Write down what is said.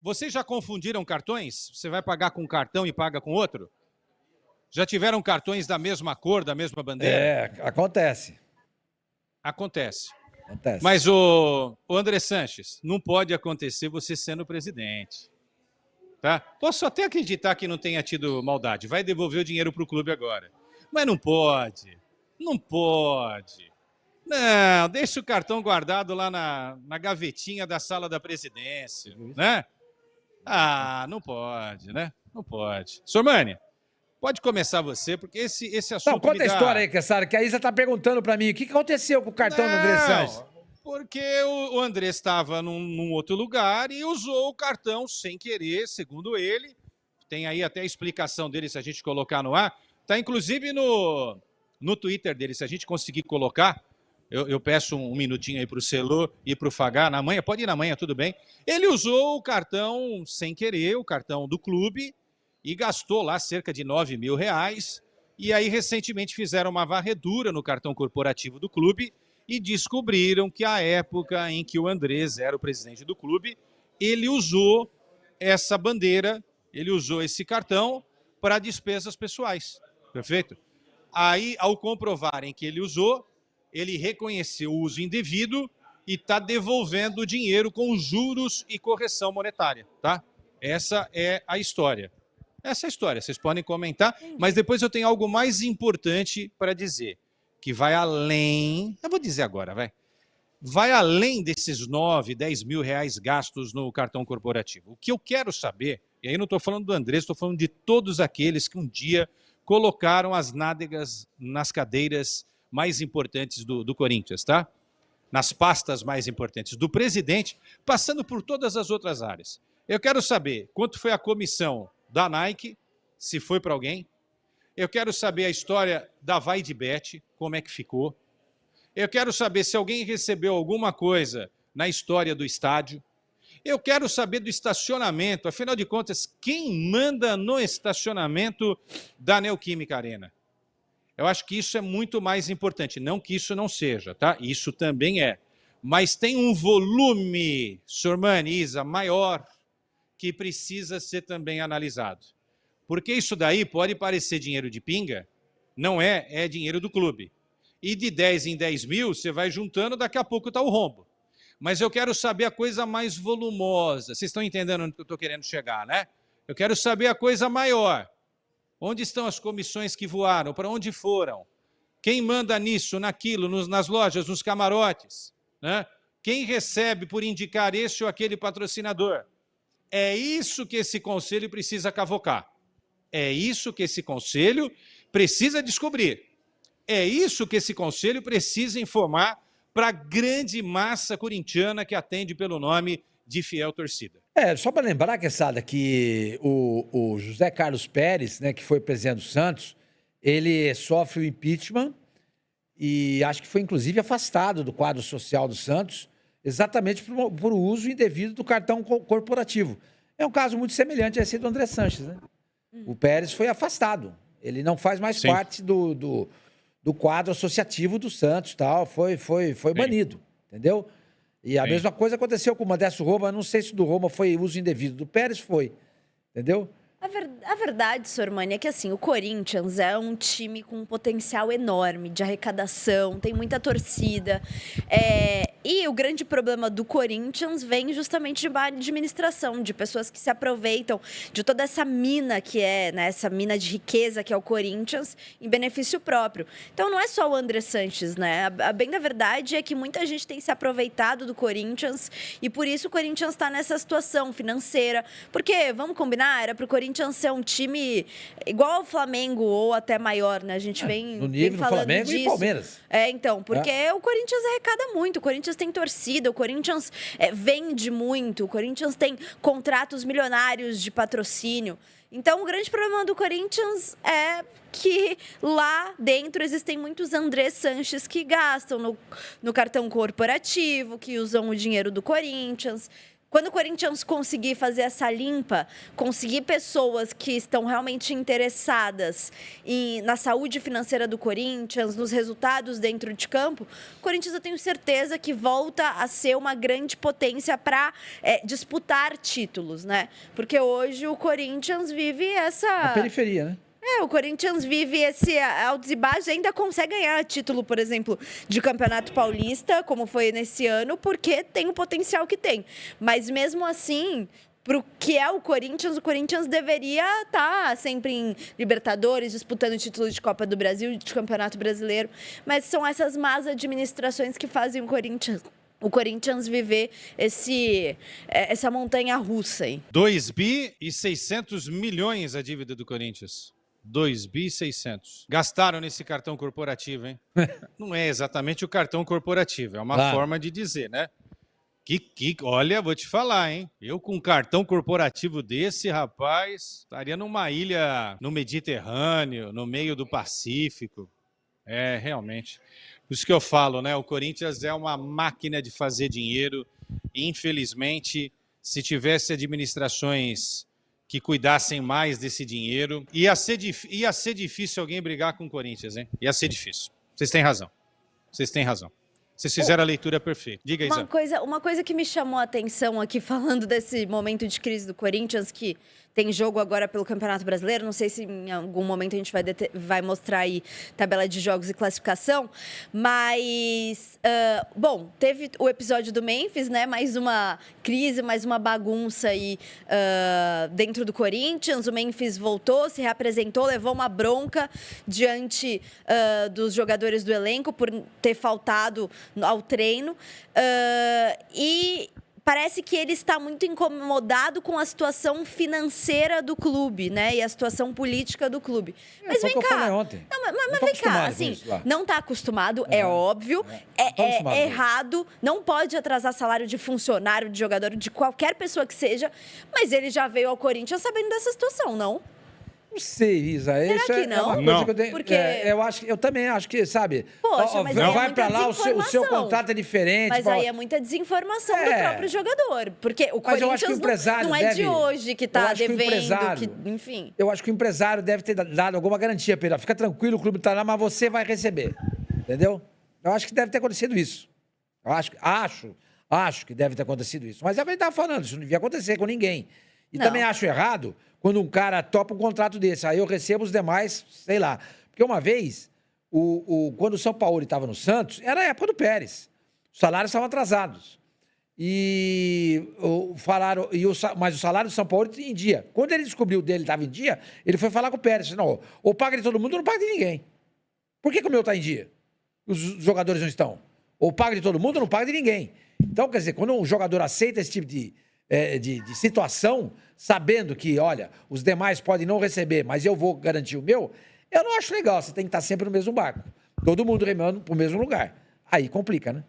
Vocês já confundiram cartões? Você vai pagar com um cartão e paga com outro? Já tiveram cartões da mesma cor, da mesma bandeira? Acontece. Acontece. Acontece. Mas, o André Sanches, não pode acontecer você sendo presidente. Tá? Posso até acreditar que não tenha tido maldade. Vai devolver o dinheiro para o clube agora. Mas não pode. Não pode. Não, deixa o cartão guardado lá na gavetinha da sala da presidência, né? Ah, não pode, né? Não pode. Sormani, pode começar você, porque esse assunto Não, conta me a dá... história aí, Kessara, que a Isa tá perguntando pra mim. O que aconteceu com o cartão do André Sanches? Porque o André estava num outro lugar e usou o cartão sem querer, segundo ele. Tem aí até a explicação dele, se a gente colocar no ar. Tá inclusive no Twitter dele, se a gente conseguir colocar. Eu peço um minutinho aí para o Celô e para o Fagá, na manhã, pode ir na manhã, tudo bem. Ele usou o cartão sem querer, o cartão do clube, e gastou lá cerca de R$ 9.000. E aí, recentemente, fizeram uma varredura no cartão corporativo do clube e descobriram que a época em que o Andrés era o presidente do clube, ele usou essa bandeira, ele usou esse cartão para despesas pessoais. Perfeito? Aí, ao comprovarem que ele usou, ele reconheceu o uso indevido e está devolvendo o dinheiro com juros e correção monetária, tá? Essa é a história. Essa é a história, vocês podem comentar, mas depois eu tenho algo mais importante para dizer, que vai além, eu vou dizer agora, vai além desses 9, 10 mil reais gastos no cartão corporativo. O que eu quero saber, e aí não estou falando do Andrés, estou falando de todos aqueles que um dia colocaram as nádegas nas cadeiras mais importantes do Corinthians, tá? Nas pastas mais importantes do presidente, passando por todas as outras áreas. Eu quero saber quanto foi a comissão da Nike, se foi para alguém. Eu quero saber a história da Vai de Bet, como é que ficou. Eu quero saber se alguém recebeu alguma coisa na história do estádio. Eu quero saber do estacionamento. Afinal de contas, quem manda no estacionamento da Neoquímica Arena? Eu acho que isso é muito mais importante. Não que isso não seja, tá? Isso também é. Mas tem um volume, Sormani, Isa, maior, que precisa ser também analisado. Porque isso daí pode parecer dinheiro de pinga, não é, é dinheiro do clube. E de 10 em 10 mil, você vai juntando, daqui a pouco está o rombo. Mas eu quero saber a coisa mais volumosa. Vocês estão entendendo onde eu estou querendo chegar, né? Eu quero saber a coisa maior. Onde estão as comissões que voaram? Para onde foram? Quem manda nisso, naquilo, nas lojas, nos camarotes? Né? Quem recebe por indicar esse ou aquele patrocinador? É isso que esse conselho precisa cavocar. É isso que esse conselho precisa descobrir. É isso que esse conselho precisa informar para a grande massa corintiana que atende pelo nome de fiel torcida. Só para lembrar, Quesada, que o José Carlos Pérez, né, que foi presidente do Santos, ele sofre o impeachment e acho que foi, inclusive, afastado do quadro social do Santos, exatamente por uso indevido do cartão corporativo. É um caso muito semelhante a esse do André Sanches, né? O Pérez foi afastado. Ele não faz mais parte do quadro associativo do Santos, tal. Foi banido, entendeu? E a mesma coisa aconteceu com o Modesto Roma. Não sei se do Roma foi uso indevido. Do Pérez foi, entendeu? A verdade, Sormani, é que assim, o Corinthians é um time com um potencial enorme de arrecadação, tem muita torcida. E o grande problema do Corinthians vem justamente de má administração, de pessoas que se aproveitam de toda essa mina que é, né, essa mina de riqueza que é o Corinthians, em benefício próprio. Então não é só o André Sanches, né? A bem da verdade é que muita gente tem se aproveitado do Corinthians e por isso o Corinthians está nessa situação financeira. Porque, vamos combinar, era para o Corinthians ser um time igual ao Flamengo ou até maior, né? A gente vem no nível falando do Flamengo disso. E Palmeiras. Então, porque o Corinthians arrecada muito, o Corinthians tem torcida, o Corinthians vende muito, o Corinthians tem contratos milionários de patrocínio. Então, o grande problema do Corinthians é que lá dentro existem muitos André Sanches que gastam no cartão corporativo, que usam o dinheiro do Corinthians. Quando o Corinthians conseguir fazer essa limpa, conseguir pessoas que estão realmente interessadas na saúde financeira do Corinthians, nos resultados dentro de campo, o Corinthians, eu tenho certeza que volta a ser uma grande potência para disputar títulos, né? Porque hoje o Corinthians vive A periferia, né? o Corinthians vive esse altos e baixos, ainda consegue ganhar título, por exemplo, de Campeonato Paulista, como foi nesse ano, porque tem o potencial que tem. Mas mesmo assim, para o que é o Corinthians deveria estar sempre em Libertadores, disputando o título de Copa do Brasil, de Campeonato Brasileiro. Mas são essas más administrações que fazem o Corinthians viver essa montanha russa aí. 2 bi e 600 milhões a dívida do Corinthians. 2 bi e 600. Gastaram nesse cartão corporativo, hein? Não é exatamente o cartão corporativo, é uma forma de dizer, né? Olha, vou te falar, hein? Eu com um cartão corporativo desse, rapaz, estaria numa ilha no Mediterrâneo, no meio do Pacífico. É, realmente. Por isso que eu falo, né? O Corinthians é uma máquina de fazer dinheiro. Infelizmente, se tivesse administrações que cuidassem mais desse dinheiro, ia ser difícil alguém brigar com o Corinthians, hein? Ia ser difícil. Vocês têm razão. Vocês fizeram a leitura perfeita. Diga, Isa. Uma coisa que me chamou a atenção aqui, falando desse momento de crise do Corinthians, que tem jogo agora pelo Campeonato Brasileiro, não sei se em algum momento a gente vai mostrar aí tabela de jogos e classificação, mas, bom, teve o episódio do Memphis, né, mais uma crise, mais uma bagunça aí dentro do Corinthians, o Memphis voltou, se reapresentou, levou uma bronca diante dos jogadores do elenco por ter faltado ao treino, e parece que ele está muito incomodado com a situação financeira do clube, né? E a situação política do clube. Mas vem cá. Ontem. Mas vem cá, assim, não está acostumado, é óbvio, é errado, não pode atrasar salário de funcionário, de jogador, de qualquer pessoa que seja, mas ele já veio ao Corinthians sabendo dessa situação, não? Não sei, Isa. Será isso que não? É uma coisa que eu tenho. Porque... eu também acho que, sabe? Poxa, mas não aí vai pra lá, o seu contrato é diferente. Mas aí é muita desinformação do próprio jogador. Porque o Corinthians não é de hoje que tá devendo, enfim. Eu acho que o empresário deve ter dado alguma garantia, Pedro. Fica tranquilo, o clube tá lá, mas você vai receber. Entendeu? Eu acho que deve ter acontecido isso. Eu acho que deve ter acontecido isso. Mas é o que a gente tava falando, isso não devia acontecer com ninguém. E também acho errado quando um cara topa um contrato desse. Aí eu recebo os demais, sei lá. Porque uma vez, quando o São Paulo estava no Santos, era a época do Pérez. Os salários estavam atrasados. Mas o salário do São Paulo em dia. Quando ele descobriu o dele estava em dia, ele foi falar com o Pérez. Não, ou paga de todo mundo ou não paga de ninguém. Por que o meu está em dia? Os jogadores não estão. Ou paga de todo mundo ou não paga de ninguém. Então, quer dizer, quando um jogador aceita esse tipo de situação, sabendo que, olha, os demais podem não receber, mas eu vou garantir o meu, eu não acho legal. Você tem que estar sempre no mesmo barco. Todo mundo remando para o mesmo lugar. Aí complica, né?